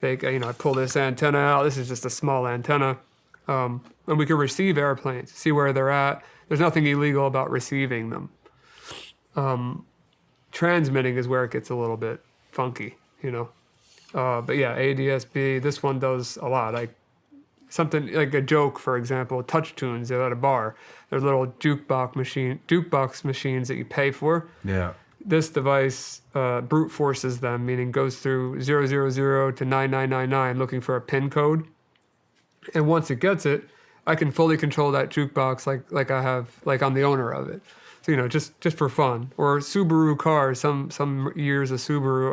I pull this antenna out. This is just a small antenna. And we can receive airplanes, see where they're at. There's nothing illegal about receiving them. Transmitting is where it gets a little bit funky, But yeah, ADSB, this one does a lot. Like something like a joke, for example, touch tunes at a bar. They're little jukebox machines that you pay for. Yeah. This device brute forces them, meaning goes through 000 to 9999 looking for a PIN code. And once it gets it, I can fully control that jukebox like I have, like I'm the owner of it. So, just for fun. Or Subaru cars, some years of Subaru